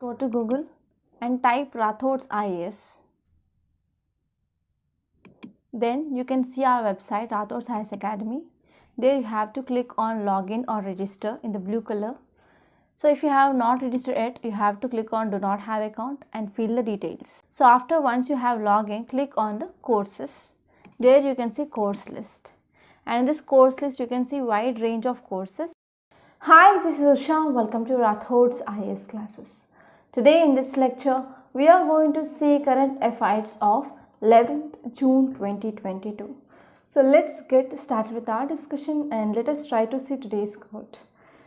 Go to Google and type Rathod's IAS. Then you can see our website Rathod's IAS Academy. There you have to click on login or register in the blue color. So if you have not registered yet, you have to click on do not have account and fill the details. So after once you have login, click on the courses. There you can see course list. And in this course list you can see wide range of courses. Hi, this is Usha. Welcome to Rathod's IAS classes. Today in this lecture, we are going to see current affairs of 11th June 2022. So let's get started with our discussion and let us try to see today's quote.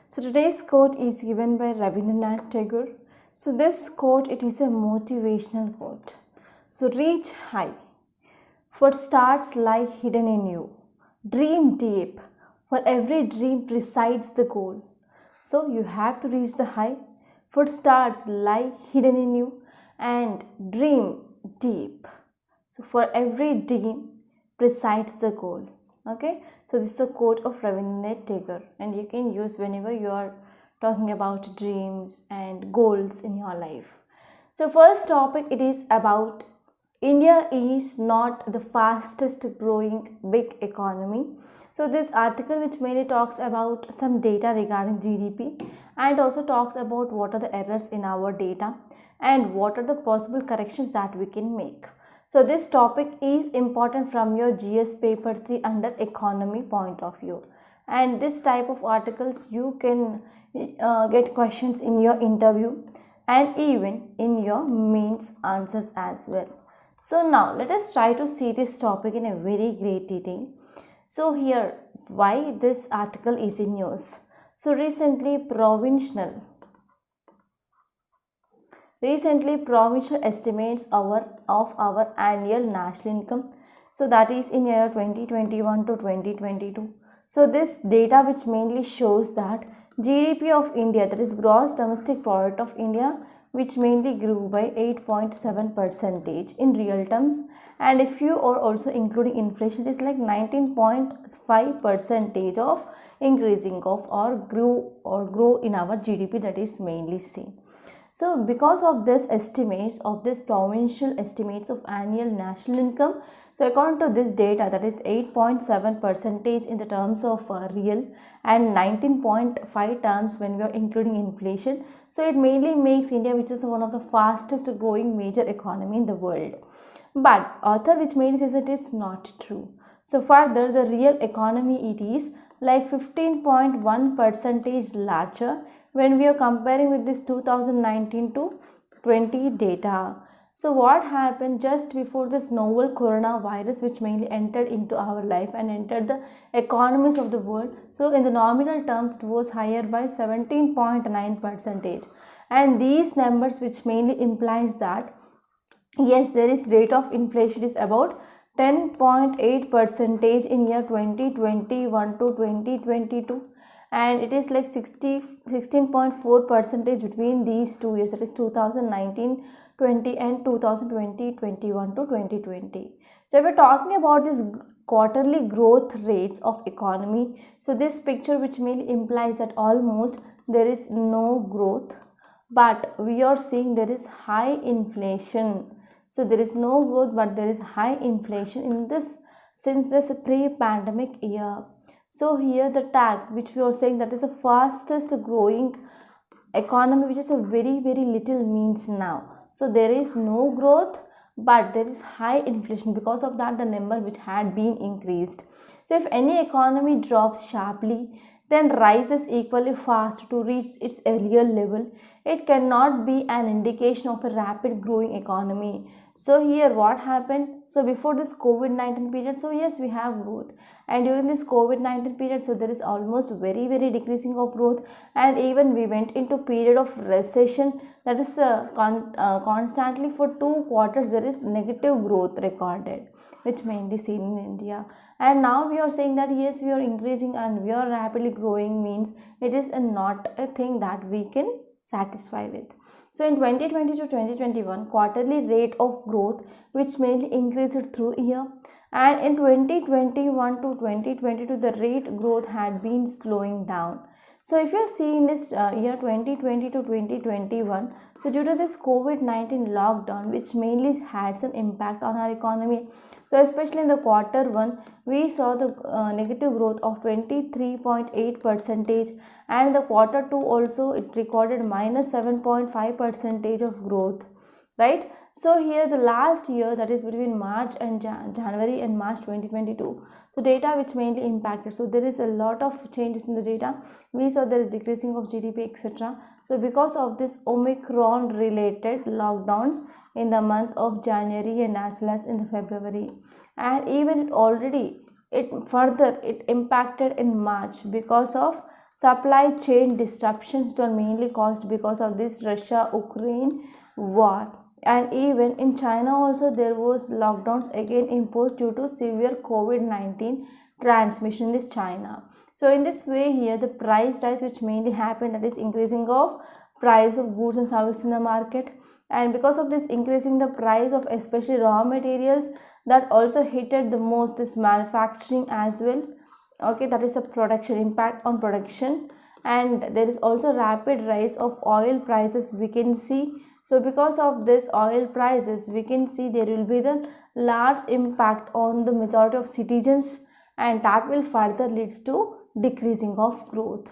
So today's quote is given by Rabindranath Tagore. So this quote, it is a motivational quote. So reach high, for stars lie hidden in you. Dream deep, for every dream presides the goal. So you have to reach the high, for stars lie hidden in you, and dream deep. So for every dream presides the goal. Okay, so this is a quote of Rabindranath Tagore, and you can use whenever you are talking about dreams and goals in your life. So first topic, it is about India is not the fastest growing big economy. So this article which mainly talks about some data regarding GDP and also talks about what are the errors in our data and what are the possible corrections that we can make. So this topic is important from your GS paper 3 under economy point of view, and this type of articles you can get questions in your interview and even in your mains answers as well. So now let us try to see this topic in a very great detail. So here, why this article is in news. So recently provincial estimates of our annual national income, so that is in year 2021 to 2022. So this data which mainly shows that GDP of India, that is gross domestic product of India, which mainly grew by 8.7% in real terms, and if you are also including inflation, it is like 19.5% of increasing of or grow in our GDP, that is mainly seen. So because of this estimates of this provincial estimates of annual national income, so according to this data, that is 8.7% in the terms of real and 19.5 terms when we are including inflation. So it mainly makes India, which is one of the fastest growing major economy in the world. But author which mainly says it is not true. So further, the real economy, it is like 15.1% larger when we are comparing with this 2019 to 20 data. So what happened just before this novel coronavirus which mainly entered into our life and entered the economies of the world. So in the nominal terms it was higher by 17.9%, and these numbers which mainly implies that yes, there is rate of inflation is about 10.8% in year 2021 to 2022, and it is like 16.4% between these 2 years, that is 2019-20 and 2020-21 to 2020. So if we're talking about this quarterly growth rates of economy, so this picture which mainly implies that almost there is no growth, but we are seeing there is high inflation. So there is no growth but there is high inflation in this since this pre-pandemic year. So here the tag which we are saying, that is the fastest growing economy, which is a very little means now. So there is no growth but there is high inflation. Because of that the number which had been increased. So if any economy drops sharply, then rises equally fast to reach its earlier level, it cannot be an indication of a rapid growing economy. So here what happened, so before this COVID-19 period, so yes, we have growth, and during this COVID-19 period, so there is almost very decreasing of growth, and even we went into period of recession, that is constantly for 2 quarters there is negative growth recorded, which mainly seen in India. And now we are saying that yes, we are increasing and we are rapidly growing, means it is not a thing that we can satisfy with. So in 2020 to 2021, quarterly rate of growth which mainly increased through year, and in 2021 to 2022 the rate growth had been slowing down. So if you see in this year 2020 to 2021, so due to this COVID-19 lockdown, which mainly had some impact on our economy, so especially in the quarter one, we saw the negative growth of 23.8 percentage, and the quarter two also it recorded minus 7.5 percentage of growth, right? So here the last year, that is between March and January and March 2022, so data which mainly impacted, so there is a lot of changes in the data. We saw there is decreasing of GDP, etc. So because of this Omicron related lockdowns in the month of January and as well as in the February, and even it impacted in March because of supply chain disruptions that are mainly caused because of this Russia-Ukraine war. And even in China also there was lockdowns again imposed due to severe COVID-19 transmission in this China. So in this way here the price rise which mainly happened, that is increasing of price of goods and services in the market, and because of this increasing the price of especially raw materials, that also hit the most this manufacturing as well. Okay, that is a production impact on production. And there is also rapid rise of oil prices we can see. So because of this oil prices, we can see there will be the large impact on the majority of citizens, and that will further leads to decreasing of growth.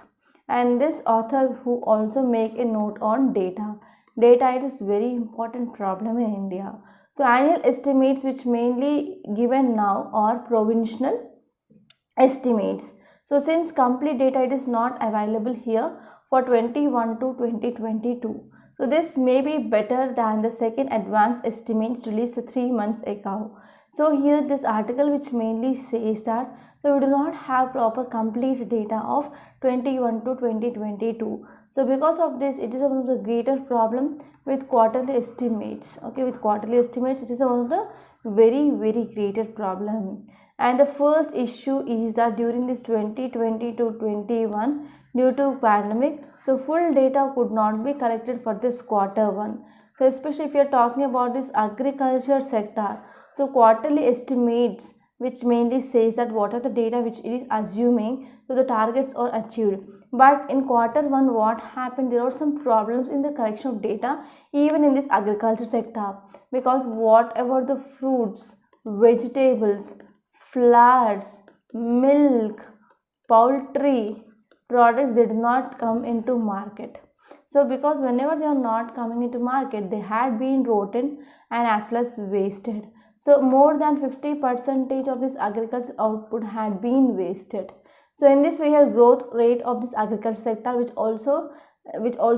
And this author who also make a note on data. Data, it is very important problem in India. So annual estimates which mainly given now are provisional estimates. So since complete data it is not available here for 21 to 2022. So this may be better than the second advanced estimates released 3 months ago. So here this article which mainly says that, so we do not have proper complete data of 21 to 2022. So because of this, it is one of the greater problem with quarterly estimates. Okay, with quarterly estimates, it is one of the very greater problem. And the first issue is that during this 2020 to 21, due to pandemic, so full data could not be collected for this quarter one. So especially if you are talking about this agriculture sector, so quarterly estimates which mainly says that what are the data which it is assuming, so the targets are achieved. But in quarter one, what happened, there are some problems in the collection of data even in this agriculture sector, because whatever the fruits, vegetables, flowers, milk, poultry products did not come into market. So because whenever they are not coming into market, they had been rotten and as well as wasted. So more than 50% of this agriculture output had been wasted. So in this way, here growth rate of this agriculture sector which also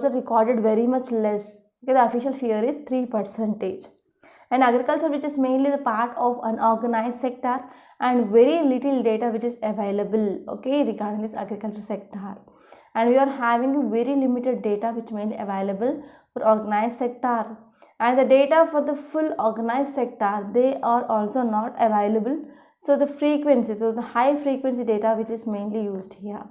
recorded very much less. Okay, the official figure is 3%. And agriculture, which is mainly the part of unorganized sector, and very little data which is available, okay, regarding this agriculture sector. And we are having very limited data which mainly available for organized sector, and the data for the full organized sector, they are also not available. So the frequency, so the high frequency data which is mainly used here.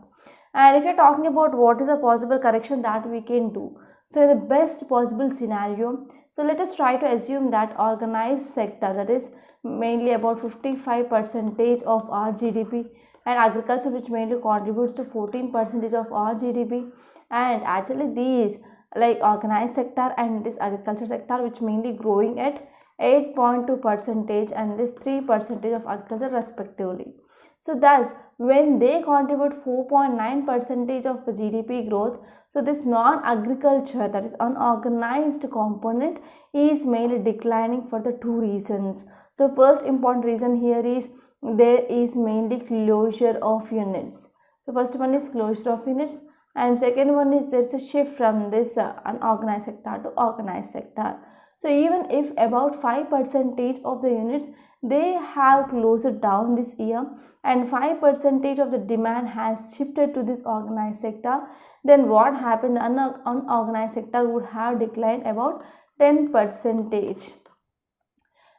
And if you're talking about what is a possible correction that we can do, so the best possible scenario, so let us try to assume that organized sector, that is mainly about 55% of our GDP, and agriculture which mainly contributes to 14% of our GDP, and actually these like organized sector and this agriculture sector which mainly growing at 8.2% and this 3% of agriculture respectively. So thus when they contribute 4.9% of GDP growth, so this non-agriculture, that is unorganized component, is mainly declining for the two reasons. So first important reason here is there is mainly closure of units. So first one is closure of units, and second one is there is a shift from this unorganized sector to organized sector. So even if about 5% of the units they have closed down this year and 5% of the demand has shifted to this organized sector, then what happened, the unorganized sector would have declined about 10%.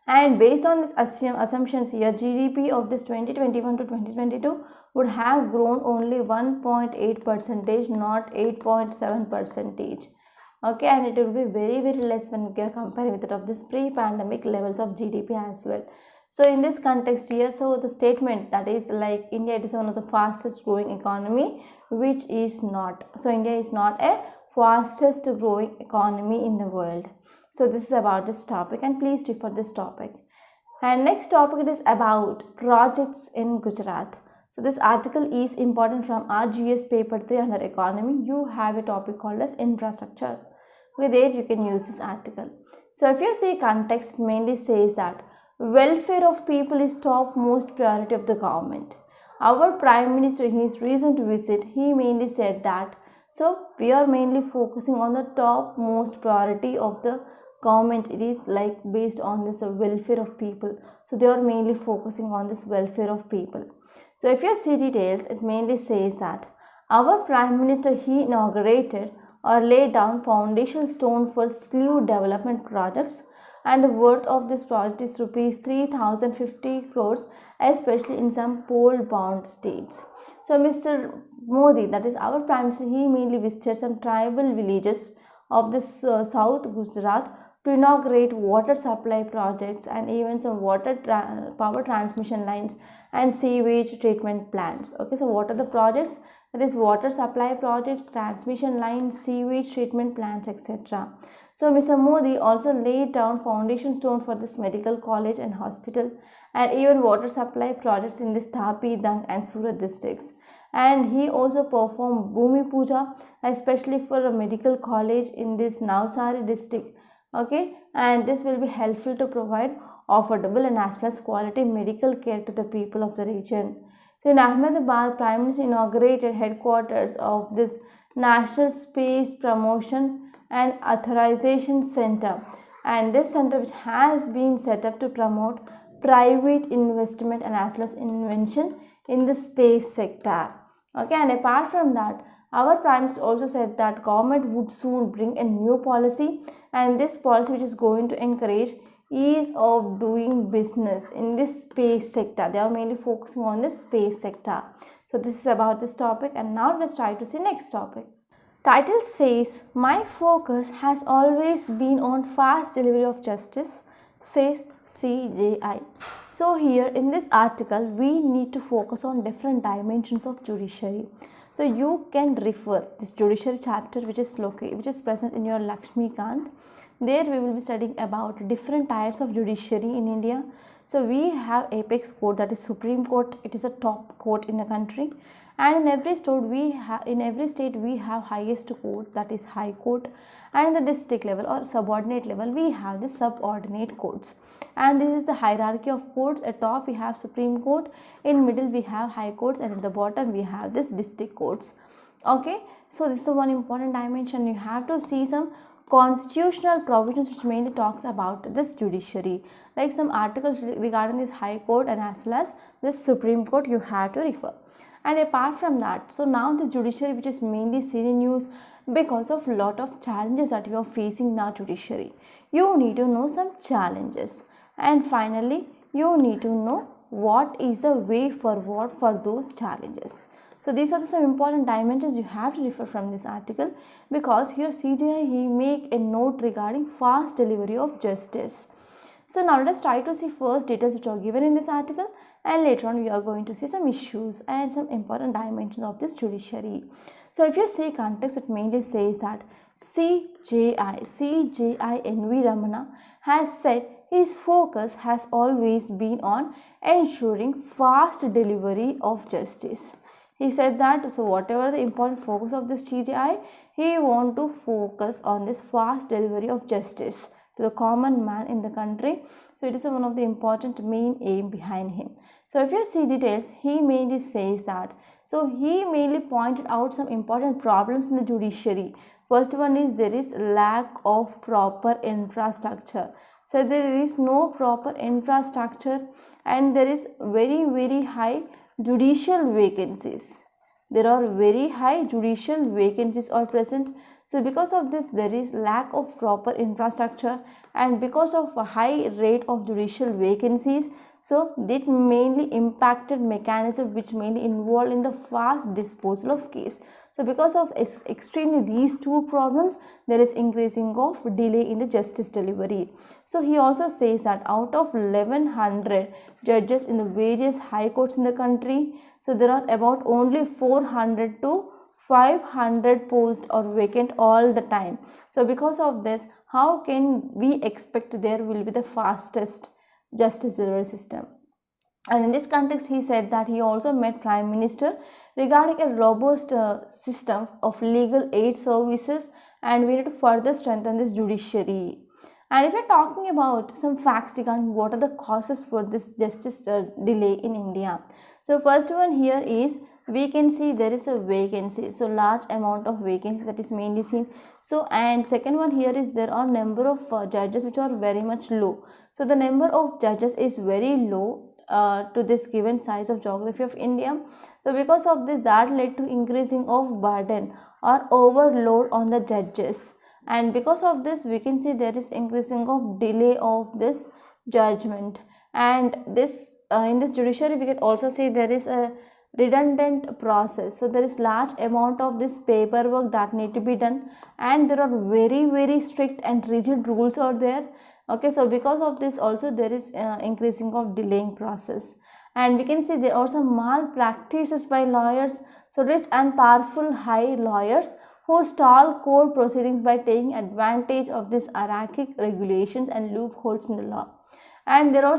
And based on these assumptions here, GDP of this 2021 to 2022 would have grown only 1.8%, not 8.7%. Okay, and it will be very less when we are comparing with that of this pre-pandemic levels of GDP as well. So in this context here, so the statement that is like India, it is one of the fastest growing economy, which is not. So India is not a fastest growing economy in the world. So this is about this topic, and please refer this topic. And next topic, it is about projects in Gujarat. So this article is important from RGS paper 3 under economy. You have a topic called as infrastructure. Okay, there you can use this article. So if you see context, it mainly says that welfare of people is topmost priority of the government. Our Prime Minister, in his recent visit, he mainly said that, so we are mainly focusing on the topmost priority of the government. It is like based on this welfare of people. So they are mainly focusing on this welfare of people. So if you see details, it mainly says that our Prime Minister, he inaugurated or laid down foundation stone for slew development projects, and the worth of this project is rupees 3050 crores, especially in some poll bound states. So Mr. Modi, that is our Prime Minister, he mainly visited some tribal villages of this South Gujarat to inaugurate water supply projects and even some power transmission lines and sewage treatment plants. Okay, so what are the projects? That is water supply projects, transmission lines, sewage treatment plants, etc. So Mr. Modi also laid down foundation stone for this medical college and hospital, and even water supply projects in this Tapi, Dang and Surat districts. And he also performed Bhumi Puja, especially for a medical college in this Navsari district. Okay, and this will be helpful to provide affordable and as well as quality medical care to the people of the region. So in Ahmedabad, Prime Minister inaugurated headquarters of this National Space Promotion and Authorization Center, and this center, which has been set up to promote private investment and as well as invention in the space sector. Okay, and apart from that, our Prime Minister also said that government would soon bring a new policy, and this policy, which is going to encourage ease of doing business in this space sector. They are mainly focusing on the space sector. So this is about this topic, and now let's try to see next topic. Title says, my focus has always been on fast delivery of justice, says CJI. So here in this article, we need to focus on different dimensions of judiciary. So you can refer this judiciary chapter, which is present in your Lakshmikant. There we will be studying about different types of judiciary in India. So we have apex court, that is Supreme Court. It is a top court in the country, and in every state we have highest court, that is High Court, and in the district level or subordinate level we have the subordinate courts. And this is the hierarchy of courts. At top we have Supreme Court, in middle we have High Courts, and at the bottom we have this district courts. Okay, so this is the one important dimension. You have to see some constitutional provisions which mainly talks about this judiciary, like some articles regarding this High Court and as well as this Supreme Court you have to refer. And apart from that, so now the judiciary, which is mainly seen in news because of lot of challenges that we are facing now judiciary. You need to know some challenges, and finally you need to know what is the way forward for those challenges. So these are some important dimensions you have to refer from this article, because here CJI, he make a note regarding fast delivery of justice. So now let us try to see first details which are given in this article, and later on we are going to see some issues and some important dimensions of this judiciary. So if you see context, it mainly says that CJI NV Ramana has said his focus has always been on ensuring fast delivery of justice. He said that, so whatever the important focus of this CJI, he want to focus on this fast delivery of justice to the common man in the country. So it is one of the important main aim behind him. So if you see details, he mainly says that, so he mainly pointed out some important problems in the judiciary. First one is there is lack of proper infrastructure. So there is no proper infrastructure, and there is very high judicial vacancies. There are very high judicial vacancies are present. So because of this, there is lack of proper infrastructure, and because of a high rate of judicial vacancies, so it mainly impacted mechanism which mainly involved in the fast disposal of case. So because of extremely these two problems, there is increasing of delay in the justice delivery. So he also says that out of 1100 judges in the various high courts in the country, so there are about only 400 to 500 posts are vacant all the time. So because of this, how can we expect there will be the fastest justice delivery system? And in this context, he said that he also met Prime Minister regarding a robust system of legal aid services, and we need to further strengthen this judiciary. And if you're talking about some facts regarding what are the causes for this justice delay in India, so first one here is we can see there is a vacancy, so large amount of vacancies that is mainly seen. So and second one here is there are number of judges which are very much low. So the number of judges is very low to this given size of geography of India. So because of this, that led to increasing of burden or overload on the judges, and because of this we can see there is increasing of delay of this judgment. And this in this judiciary we can also see there is a redundant process. So there is large amount of this paperwork that need to be done, and there are very strict and rigid rules are there. Okay, so because of this also there is increasing of delaying process. And we can see there are some malpractices by lawyers. So rich and powerful high lawyers who stall court proceedings by taking advantage of this archaic regulations and loopholes in the law. And there are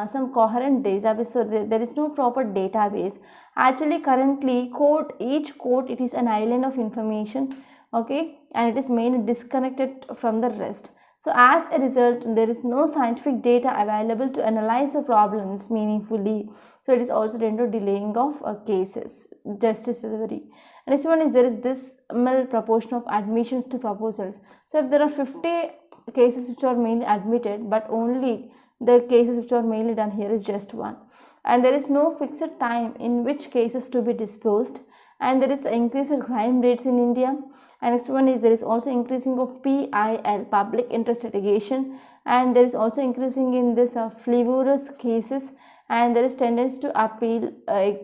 some coherent database, so there is no proper database. Actually currently each court it is an island of information, okay, and it is mainly disconnected from the rest. So as a result, there is no scientific data available to analyze the problems meaningfully. So it is also led to delaying of cases, justice delivery. And next one is there is dismal proportion of admissions to proposals. So if there are 50 cases which are mainly admitted, but only the cases which are mainly done here is just one. And there is no fixed time in which cases to be disposed. And there is increased crime rates in India. And next one is there is also increasing of PIL, public interest litigation, and there is also increasing in this frivolous cases, and there is tendency to appeal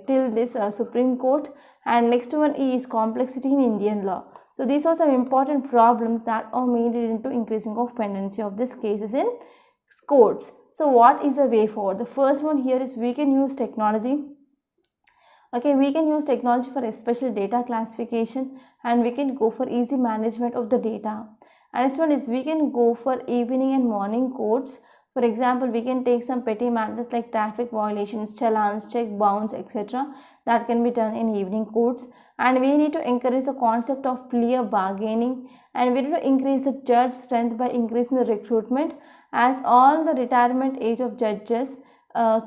till this Supreme Court. And next one is complexity in Indian law. So these are some important problems that are mainly into increasing of pendency of these cases in courts. So what is the way forward? The first one here is we can use technology. Okay, we can use technology for especially data classification, and we can go for easy management of the data. And next one is we can go for evening and morning courts. For example, we can take some petty matters like traffic violations, challans, check bounce, etc. that can be done in evening courts. And we need to encourage the concept of plea bargaining, and we need to increase the judge strength by increasing the recruitment as all the retirement age of judges,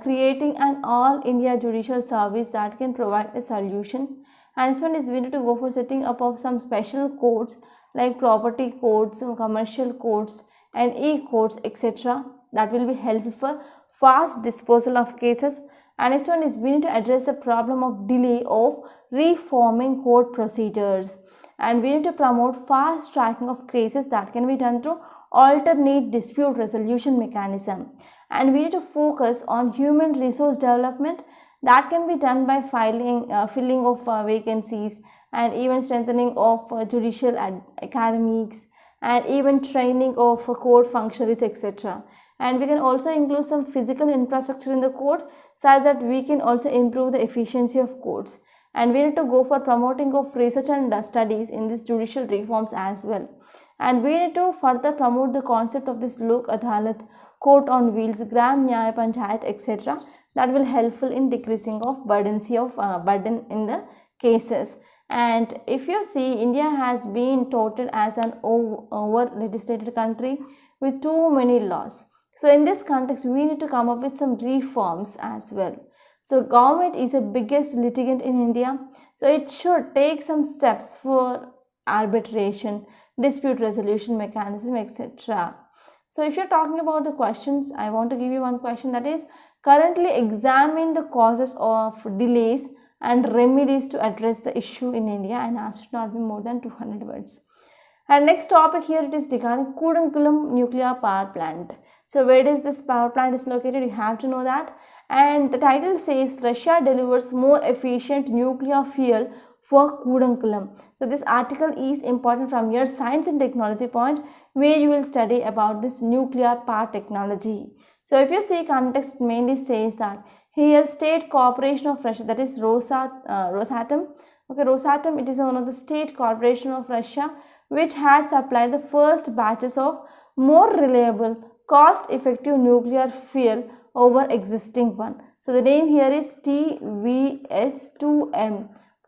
creating an all India judicial service that can provide a solution. And this one is we need to go for setting up of some special courts like property courts, commercial courts and e-courts, etc. that will be helpful for fast disposal of cases. And next one is we need to address the problem of delay of reforming court procedures, and we need to promote fast tracking of cases that can be done through alternate dispute resolution mechanism. And we need to focus on human resource development that can be done by filling of vacancies, and even strengthening of judicial academics, and even training of court functionaries, etc. And we can also include some physical infrastructure in the court such that we can also improve the efficiency of courts. And we need to go for promoting of research and studies in these judicial reforms as well. And we need to further promote the concept of this Lok Adalat, court on wheels, gram nyaya panchayat, etc. that will helpful in decreasing of burden in the cases. And if you see, India has been touted as an over legislated country with too many laws. So in this context, we need to come up with some reforms as well. So government is the biggest litigant in India, so it should take some steps for arbitration, dispute resolution mechanism, etc. So if you're talking about the questions, I want to give you one question, that is currently examine the causes of delays and remedies to address the issue in India, and ask should not be more than 200 words. And next topic here, it is regarding Kudankulam nuclear power plant. So where is this power plant is located? You have to know that. And the title says Russia delivers more efficient nuclear fuel for Kudankulam. So this article is important from your science and technology point, where you will study about this nuclear power technology. So if you see context, mainly says that here State Corporation of Russia, that is Rosatom. Okay, Rosatom, it is one of the state corporation of Russia which had supplied the first batches of more reliable, cost-effective nuclear fuel over existing one. So the name here is TVS-2M.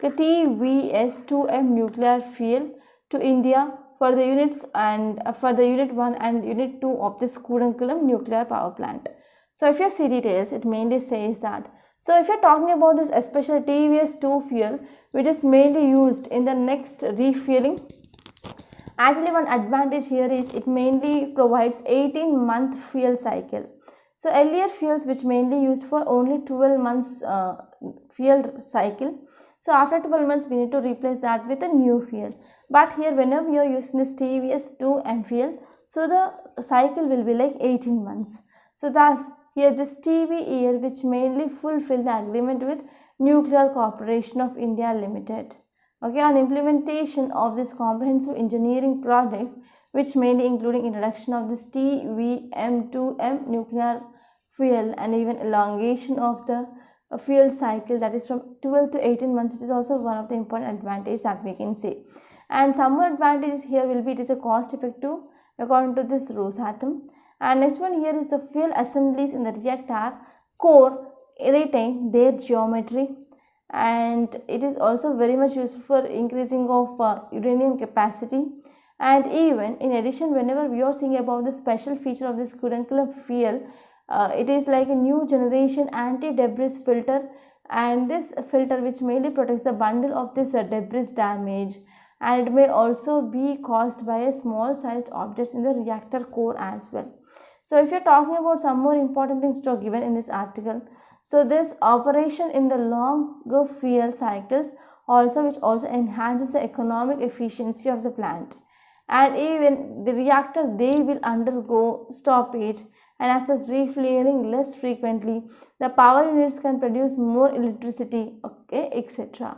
Okay, TVS-2M nuclear fuel to India for the units and for the unit 1 and unit 2 of this Kudankulam nuclear power plant. So if you see details, it mainly says that. So if you're talking about this especially TVS-2 fuel, which is mainly used in the next refueling, actually one advantage here is it mainly provides 18-month fuel cycle. So earlier fuels which mainly used for only 12 months fuel cycle. So after 12 months we need to replace that with a new fuel. But here whenever you are using this TVS-2M fuel, so the cycle will be like 18 months. So thus here this TVEL which mainly fulfill the agreement with Nuclear Corporation of India Limited. Okay, on implementation of this comprehensive engineering projects, which mainly including introduction of this TVM-2M nuclear fuel and even elongation of the fuel cycle, that is from 12 to 18 months, it is also one of the important advantages that we can say. And some more advantages here will be it is a cost effective according to this Rosatom. And next one here is the fuel assemblies in the reactor core retain their geometry, and it is also very much useful for increasing of uranium capacity. And even in addition, whenever we are seeing about the special feature of this Kudankulam fuel, it is like a new generation anti-debris filter, and this filter which mainly protects the bundle of this debris damage, and it may also be caused by a small sized objects in the reactor core as well. So if you're talking about some more important things which are given in this article, so this operation in the longer fuel cycles also, which also enhances the economic efficiency of the plant, and even the reactor they will undergo stoppage, and as this refueling less frequently, the power units can produce more electricity, okay, etc.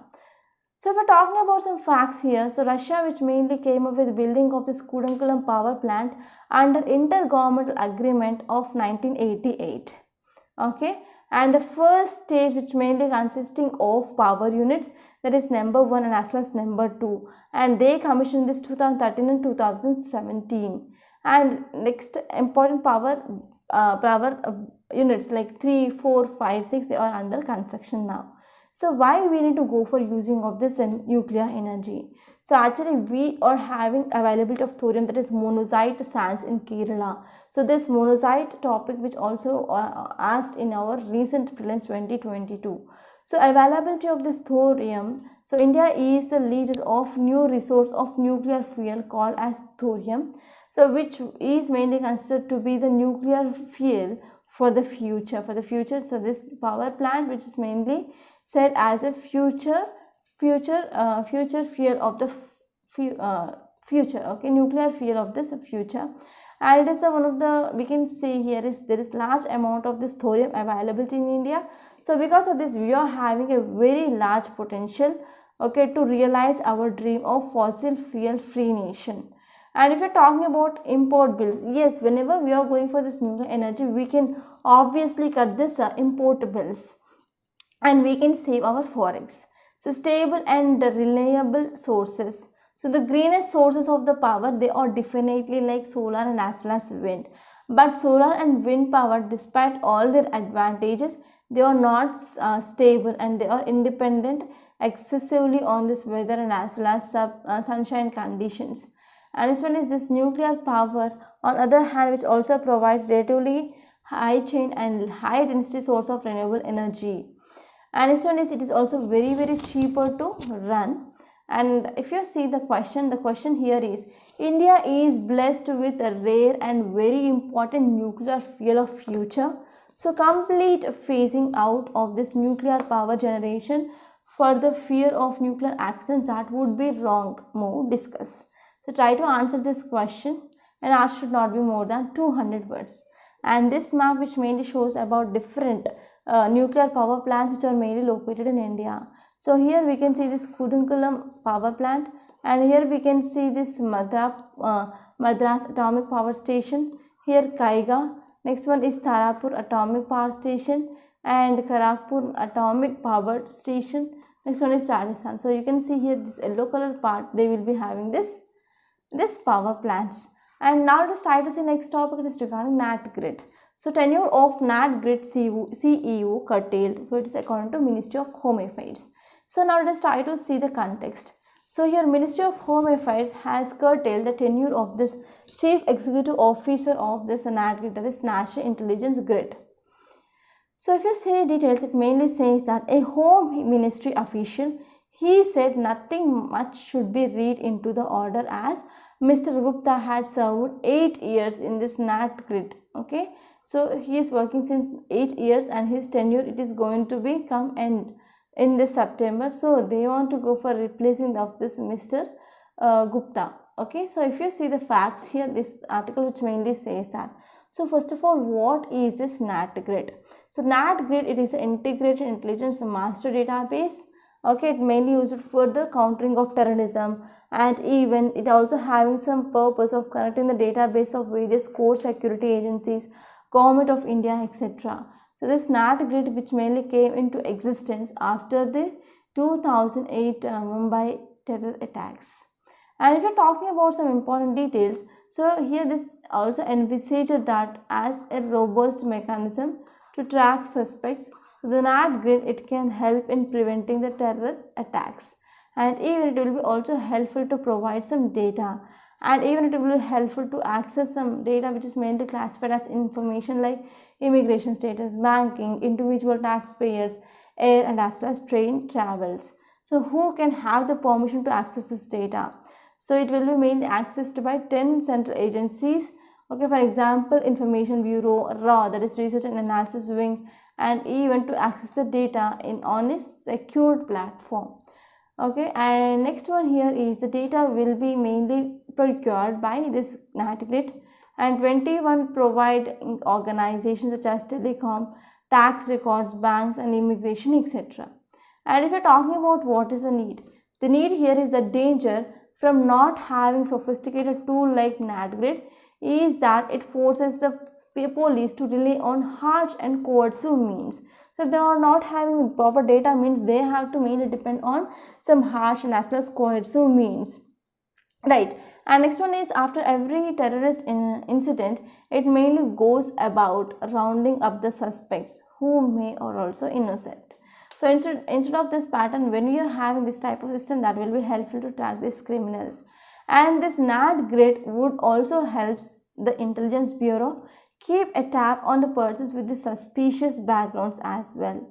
So if we're talking about some facts here, so Russia which mainly came up with building of this Kudankulam power plant under intergovernmental agreement of 1988, okay, and the first stage which mainly consisting of power units, that is number 1 and as well as number 2, and they commissioned this 2013 and 2017. And next important power units like 3, 4, 5, 6, they are under construction now. So why we need to go for using of this nuclear energy? So actually we are having availability of thorium, that is monazite sands in Kerala. So this monazite topic which also asked in our recent prelims 2022. So availability of this thorium. So India is the leader of new resource of nuclear fuel called as thorium. So which is mainly considered to be the nuclear fuel for the future. So this power plant which is mainly said as a future fuel of the future, okay, nuclear fuel of this future. And it is one of the, we can say here is there is large amount of this thorium availability in India. So because of this we are having a very large potential, okay, to realize our dream of fossil fuel free nation. And if you're talking about import bills, yes, whenever we are going for this nuclear energy, we can obviously cut this import bills, and we can save our forex. So stable and reliable sources. So the greenest sources of the power, they are definitely like solar and as well as wind. But solar and wind power, despite all their advantages, they are not stable, and they are independent excessively on this weather and as well as sunshine conditions. And this one is this nuclear power, on other hand, which also provides relatively high chain and high density source of renewable energy. And this one is, it is also very cheaper to run. And if you see the question here is, India is blessed with a rare and very important nuclear fuel of future. So complete phasing out of this nuclear power generation for the fear of nuclear accidents, that would be wrong. More discuss. So try to answer this question, and answer should not be more than 200 words. And this map which mainly shows about different nuclear power plants which are mainly located in India. So here we can see this Kudunkulam power plant, and here we can see this Madras atomic power station, here Kaiga, next one is Tarapur atomic power station and Kharagpur atomic power station, next one is Rajasthan. So you can see here this yellow color part, they will be having this power plants. And now let us try to see next topic, it is regarding NAT grid. So tenure of NAT grid CEU curtailed. So it is according to Ministry of Home Affairs. So now let us try to see the context. So here Ministry of Home Affairs has curtailed the tenure of this Chief Executive Officer of this NAT grid, that is National Intelligence Grid. So if you see details, it mainly says that a Home Ministry official, he said nothing much should be read into the order as Mr. Gupta had served 8 years in this NAT grid. Okay, so he is working since 8 years and his tenure, it is going to become end in this September. So they want to go for replacing of this Mr. Gupta. Okay, so if you see the facts here, this article which mainly says that. So first of all, what is this NAT grid? So NAT grid, it is an integrated intelligence master database. Okay, it mainly used for the countering of terrorism, and even it also having some purpose of connecting the database of various core security agencies, Government of India, etc. So this NAT grid which mainly came into existence after the 2008 Mumbai terror attacks. And if you're talking about some important details, so here this also envisaged that as a robust mechanism to track suspects. So the NAT grid, it can help in preventing the terror attacks, and even it will be also helpful to provide some data, and even it will be helpful to access some data which is mainly classified as information like immigration status, banking, individual taxpayers, air and as well as train travels. So who can have the permission to access this data? So it will be mainly accessed by 10 central agencies. Okay, for example, Information Bureau, RAW, that is Research and Analysis Wing, and even to access the data on a secured platform. Okay, and next one here is the data will be mainly procured by this NAT grid, and 21 provide organizations such as telecom, tax records, banks and immigration, etc. And if you're talking about what is the need here is the danger from not having sophisticated tool like NAT grid is that it forces the police to rely on harsh and coercive means. So if they are not having proper data, means they have to mainly depend on some harsh and as well as coercive means. Right. And next one is after every terrorist incident, it mainly goes about rounding up the suspects who may or also innocent. So instead of this pattern, when we are having this type of system, that will be helpful to track these criminals. And this NAT grid would also help the Intelligence Bureau keep a tab on the persons with the suspicious backgrounds as well.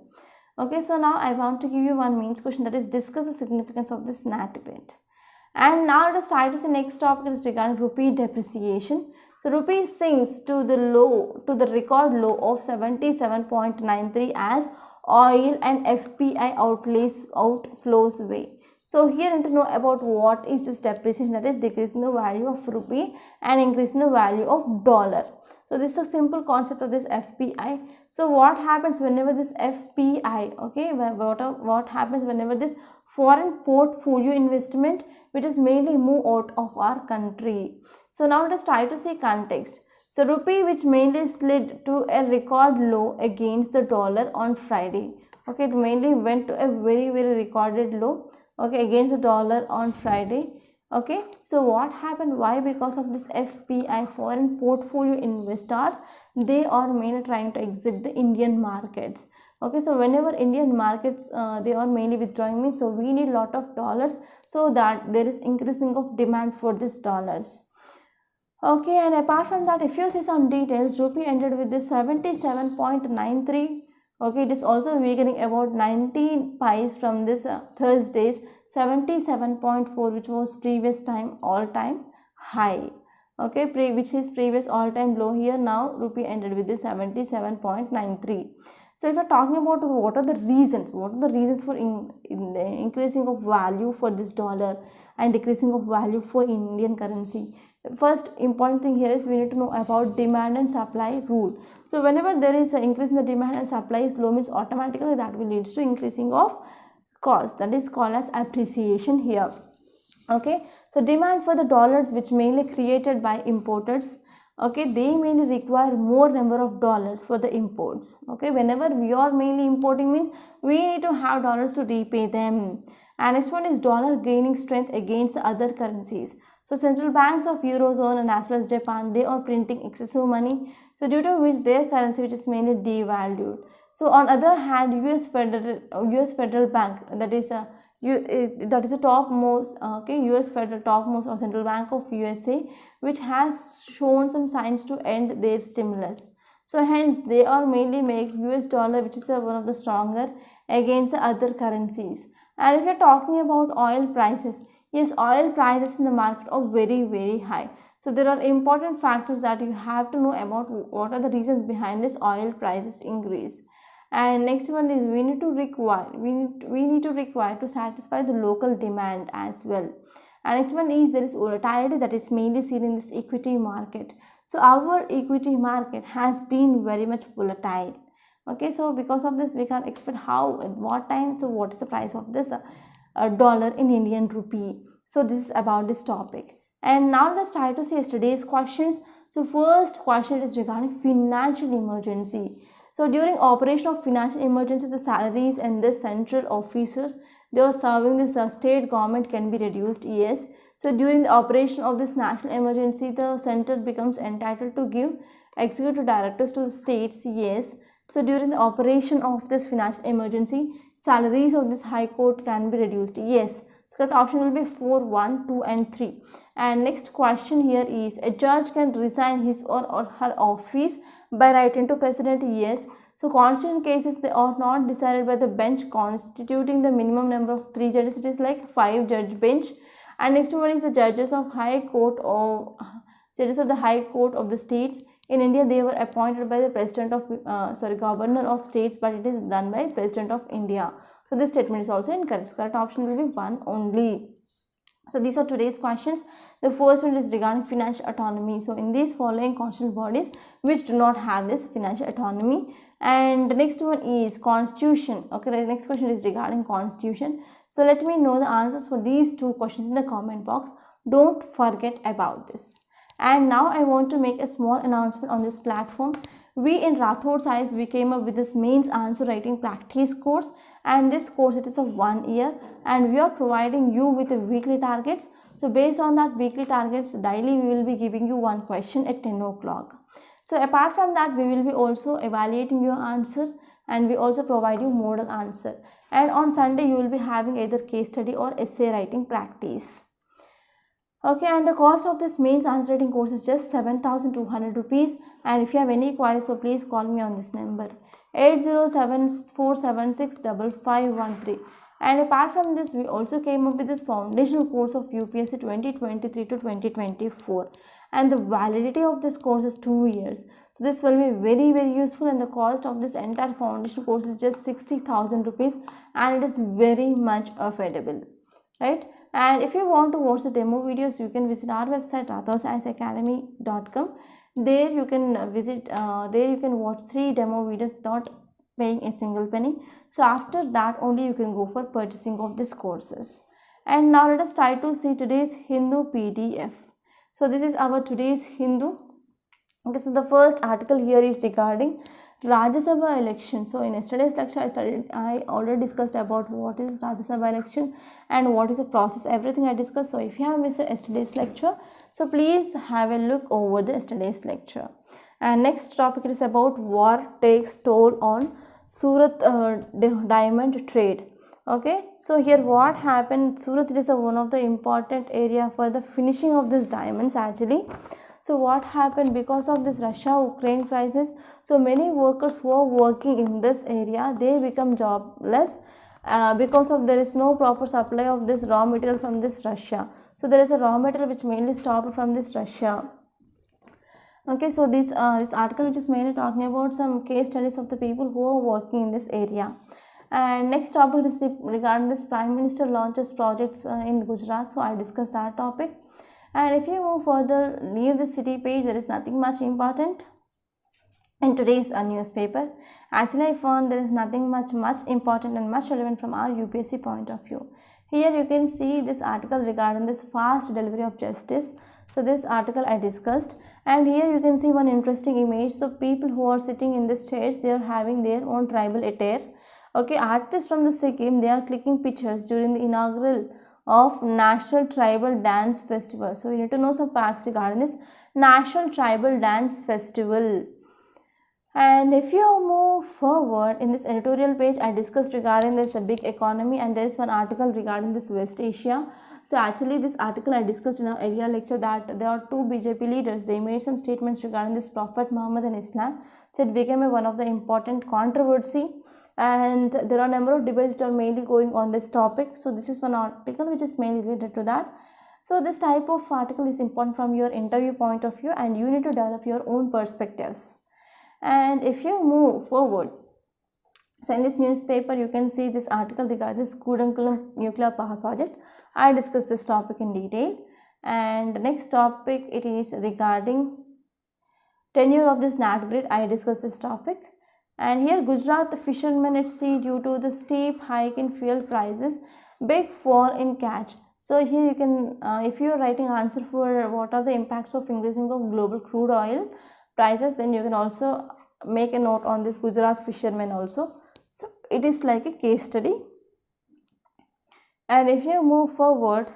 Okay, so now I want to give you one mains question, that is discuss the significance of this NAT grid. And now let us try to see next topic is regarding rupee depreciation. So rupee sinks to the record low of 77.93 as oil and FPI outflows way. So here I need to know about what is this depreciation, that is decreasing the value of rupee and increasing the value of dollar. So this is a simple concept of this FPI. So what happens whenever this FPI, okay, what happens whenever this foreign portfolio investment which is mainly move out of our country. So now let us try to see context. So rupee which mainly slid to a record low against the dollar on Friday. Okay, it mainly went to a very recorded low, okay, against the dollar on Friday. Okay, so what happened? Why? Because of this FPI, foreign portfolio investors, they are mainly trying to exit the Indian markets. Okay, so whenever Indian markets they are mainly withdrawing, means so we need lot of dollars, so that there is increasing of demand for these dollars. Okay, and apart from that, if you see some details, rupee ended with this 77.93. Okay, it is also weakening about 19 pies from this Thursday's 77.4, which was previous time all-time high. Okay, which is previous all-time low. Here now rupee ended with this 77.93. So if you are talking about what are the reasons for increasing of value for this dollar, and decreasing of value for Indian currency. First important thing here is we need to know about demand and supply rule. So whenever there is an increase in the demand and supply is low, means automatically that will leads to increasing of cost, that is called as appreciation here. Okay, so demand for the dollars, which mainly created by importers, okay, they mainly require more number of dollars for the imports. Okay, whenever we are mainly importing, means we need to have dollars to repay them. And next one is dollar gaining strength against the other currencies. So central banks of Eurozone and as well as Japan, they are printing excessive money, so due to which their currency, which is mainly devalued. So on other hand, US Federal Bank, that is a topmost, okay, US Federal topmost or Central Bank of USA, which has shown some signs to end their stimulus. So hence they are mainly make US dollar, which is one of the stronger against the other currencies. And if you're talking about oil prices, yes, oil prices in the market are very high. So there are important factors that you have to know about what are the reasons behind this oil prices increase. And next one is we need to require to satisfy the local demand as well. And next one is there is volatility that is mainly seen in this equity market. So our equity market has been very much volatile. Okay, so because of this we can't expect how at what time, so what is the price of this dollar in Indian rupee. So this is about this topic. And now let's try to see yesterday's questions. So first question is regarding financial emergency. So during operation of financial emergency, the salaries and the central officers they are serving this state government can be reduced. Yes. So during the operation of this national emergency, the center becomes entitled to give executive directors to the states. Yes. So during the operation of this financial emergency, salaries of this high court can be reduced. Yes. So that option will be 4, 1, 2 and 3. And next question here is a judge can resign his or her office by writing to president. Yes. So constitutional cases, they are not decided by the bench constituting the minimum number of 3 judges. It is like 5 judge bench. And next one is the judges of high court or judges of the high court of the states. In India, they were appointed by the president of governor of states, but it is done by president of India. So this statement is also incorrect. So correct option will be 1 only. So these are today's questions. The first one is regarding financial autonomy. So in these following constitutional bodies which do not have this financial autonomy. And the next one is constitution. Okay, the next question is regarding constitution. So let me know the answers for these 2 questions in the comment box. Don't forget about this. And now I want to make a small announcement on this platform. We in Rathod Science, we came up with this mains answer writing practice course, and this course it is of 1 year, and we are providing you with the weekly targets. So based on that weekly targets, daily we will be giving you 1 question at 10 o'clock. So apart from that, we will be also evaluating your answer, and we also provide you model answer. And on Sunday you will be having either case study or essay writing practice. Okay, and the cost of this mains answer writing course is just 7,200 rupees. And if you have any queries, so please call me on this number 8074765513. And apart from this, we also came up with this foundational course of UPSC 2023 to 2024. And the validity of this course is 2 years. So this will be very useful, and the cost of this entire foundation course is just 60,000 rupees, and it is very much affordable, right? And if you want to watch the demo videos, you can visit our website rathodscienceacademy.com. There you can watch 3 demo videos without paying a single penny. So after that only you can go for purchasing of these courses. And now let us try to see today's Hindu PDF. So this is our today's Hindu. Okay, so the first article here is regarding Rajya Sabha election. So in yesterday's lecture I already discussed about what is Rajya Sabha election and what is the process, everything I discussed. So if you have missed yesterday's lecture, so please have a look over the yesterday's lecture. And next topic is about war takes toll on Surat diamond trade. Okay, so here what happened, Surat is one of the important area for the finishing of these diamonds actually. So what happened because of this Russia-Ukraine crisis, so many workers who are working in this area, they become jobless because of there is no proper supply of this raw material from this Russia. So there is a raw material which mainly stopped from this Russia. Okay, so this article which is mainly talking about some case studies of the people who are working in this area. And next topic is regarding this Prime Minister launches projects in Gujarat. So I discussed that topic. And if you move further, leave the city page, there is nothing much important in today's newspaper. Actually, I found there is nothing much important and much relevant from our UPSC point of view. Here you can see this article regarding this fast delivery of justice. So this article I discussed, and here you can see one interesting image. So people who are sitting in this chairs, they are having their own tribal attire. Okay, artists from the Sikkim, they are clicking pictures during the inaugural of National Tribal Dance Festival. So you need to know some facts regarding this National Tribal Dance Festival. And if you move forward in this editorial page, I discussed regarding this big economy, and there is one article regarding this West Asia. So actually this article I discussed in our earlier lecture that there are two BJP leaders. They made some statements regarding this Prophet Muhammad and Islam. So it became one of the important controversy, and there are a number of debates that are mainly going on this topic. So this is one article which is mainly related to that. So this type of article is important from your interview point of view, and you need to develop your own perspectives. And if you move forward, so in this newspaper you can see this article regarding this Kudankulam nuclear power project. I discussed this topic in detail. And the next topic, it is regarding tenure of this NAT grid. I discussed this topic. And here Gujarat, the fishermen at sea due to the steep hike in fuel prices, big fall in catch. So here you can, if you are writing answer for what are the impacts of increasing of global crude oil prices, then you can also make a note on this Gujarat fishermen also. So it is like a case study. And if you move forward,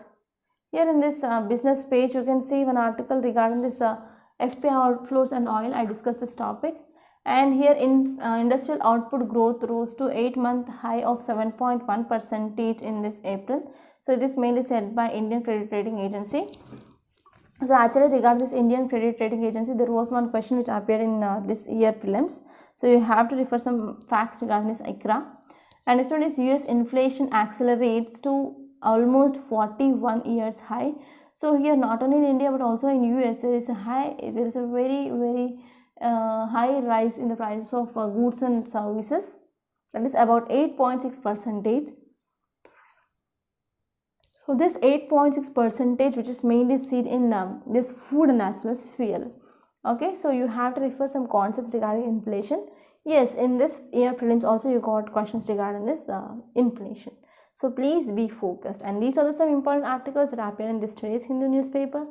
here in this business page, you can see one article regarding this FPI outflows and oil. I discussed this topic. And here in industrial output growth rose to 8-month high of 7.1% in this April. So this mainly said by Indian Credit Rating Agency. So actually regarding this Indian Credit Rating Agency, there was one question which appeared in this year prelims. So you have to refer some facts regarding this ICRA. And next one is US inflation accelerates to almost 41 years high. So here not only in India but also in US there is a very high rise in the prices of goods and services. That is about 8.6%. So this 8.6% which is mainly seen in this food and as well as fuel. Okay, so you have to refer some concepts regarding inflation. Yes, in this year prelims also you got questions regarding this inflation. So please be focused. And these are some important articles that appear in this today's Hindu newspaper.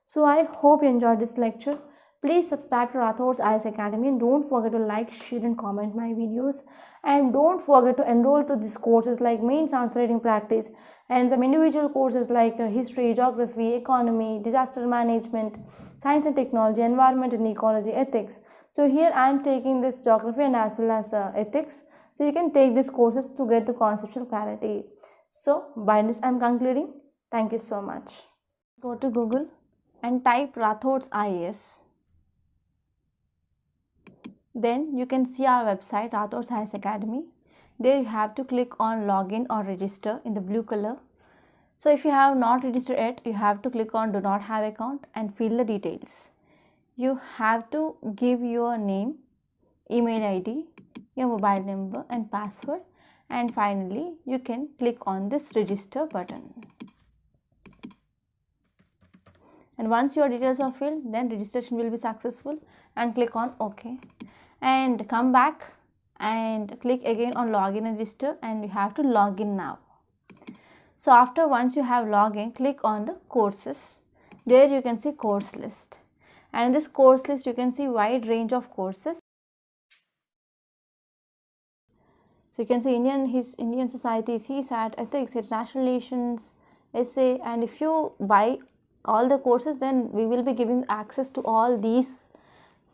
So I hope you enjoyed this lecture. Please subscribe to Rathod's IAS Academy, and don't forget to like, share and comment my videos. And don't forget to enroll to these courses like mains answer writing practice and some individual courses like history, geography, economy, disaster management, science and technology, environment and ecology, ethics. So here I am taking this geography and as well as ethics. So you can take these courses to get the conceptual clarity. So by this I am concluding. Thank you so much. Go to Google and type Rathod's IAS. Then you can see our website Rathod's IAS Academy. There you have to click on login or register in the blue color. So if you have not registered yet, you have to click on do not have account and fill the details. You have to give your name, email ID, your mobile number and password, and finally you can click on this register button. And once your details are filled, then registration will be successful, and click on OK. And come back and click again on login and register, and you have to log in now. So after once you have login, click on the courses. There you can see course list, and in this course list you can see wide range of courses. So you can see Indian Society, CSAT, Ethics, International Relations, Essay, and if you buy all the courses, then we will be giving access to all these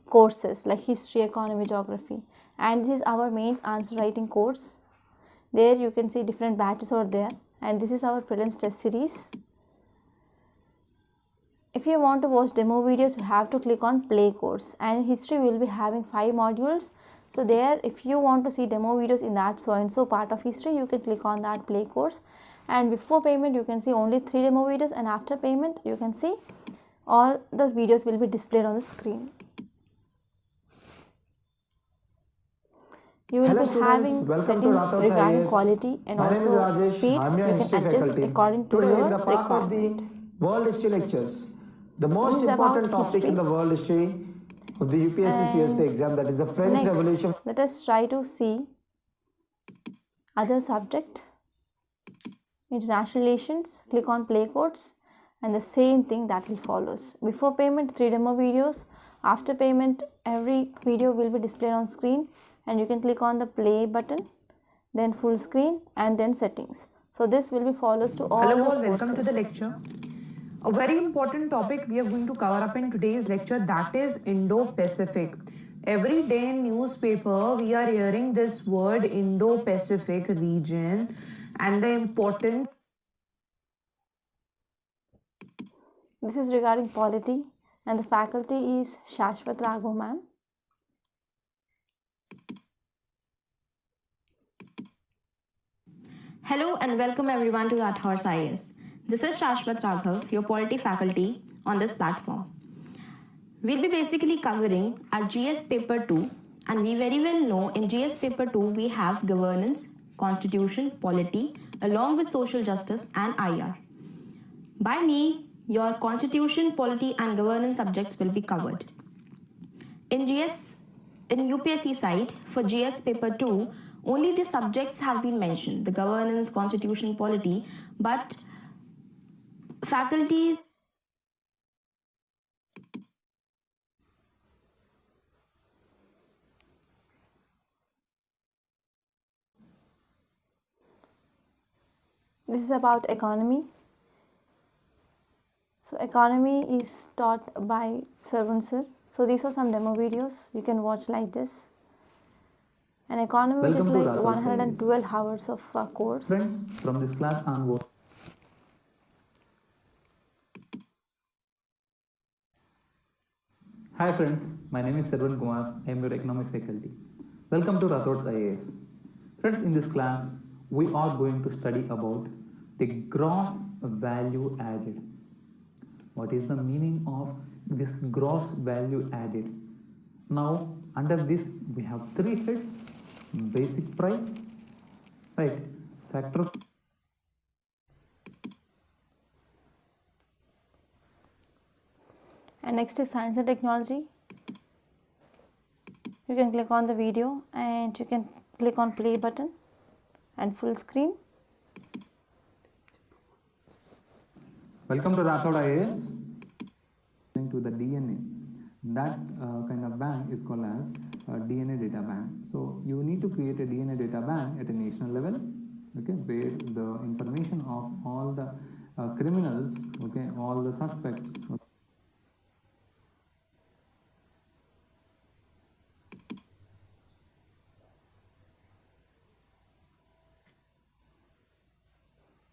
courses like history, economy, geography. And this is our mains answer writing course. There you can see different batches are there, and this is our prelims test series. If you want to watch demo videos, you have to click on play course, and in history we will be having 5 modules. So there, if you want to see demo videos in that so and so part of history, you can click on that play course. And before payment you can see only 3 demo videos, and after payment you can see all those videos will be displayed on the screen. You will Hello be students, having welcome to settings Rathod regarding IAS. quality and My name is also Rajesh. speed. I am your You can history adjust faculty. according to Today your in the part of requirement. the world history lectures, the This most is about important topic in history. the world history of the UPSC CSA And exam, that is the French next, Revolution. let us try to see other subject, international relations. Click on play codes and the same thing that will follows. Before payment, 3 demo videos. After payment, every video will be displayed on screen and you can click on the play button, then full screen and then settings. So this will be follows to all Hello the all, welcome to the courses. lecture. A very important topic we are going to cover up in today's lecture, that is Indo-Pacific. Every day in newspaper we are hearing this word Indo-Pacific region and the importance. This is regarding polity and the faculty is Shashwat Raghav ma'am. Hello and welcome everyone to Rathod's IAS. This is Shashwat Raghav, your polity faculty on this platform. We'll be basically covering our GS paper 2, and we very well know in GS paper 2 we have governance, constitution, polity along with social justice and IR. By me, your constitution, polity and governance subjects will be covered. In UPSC side for GS paper 2, only the subjects have been mentioned, the governance, constitution, polity, but faculties. This is about economy. So economy is taught by Sarvan sir. So these are some demo videos you can watch like this. And economy is Welcome to like Rathod 112 hours of course. Friends, from this class onward. Hi friends, my name is Sarvan Kumar. I am your economy faculty. Welcome to Rathod's IAS. Friends, in this class, we are going to study about the gross value added. What is the meaning of this gross value added? Now, under this, we have 3 heads: basic price, right, factor, And next is science and technology. You can click on the video and you can click on play button and full screen. Welcome to Rathod IAS. To the DNA, that kind of bank is called as DNA data bank. So you need to create a DNA data bank at a national level, okay, where the information of all the criminals, okay, all the suspects.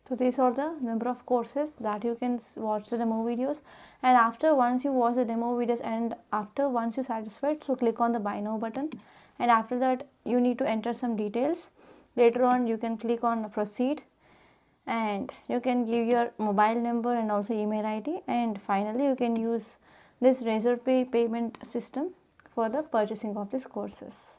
So these are the number of courses that you can watch the demo videos, and after once you watch the demo videos and after once you satisfied, so click on the buy now button, and after that you need to enter some details. Later on you can click on proceed and you can give your mobile number and also email ID, and finally you can use this Razor Pay payment system for the purchasing of these courses.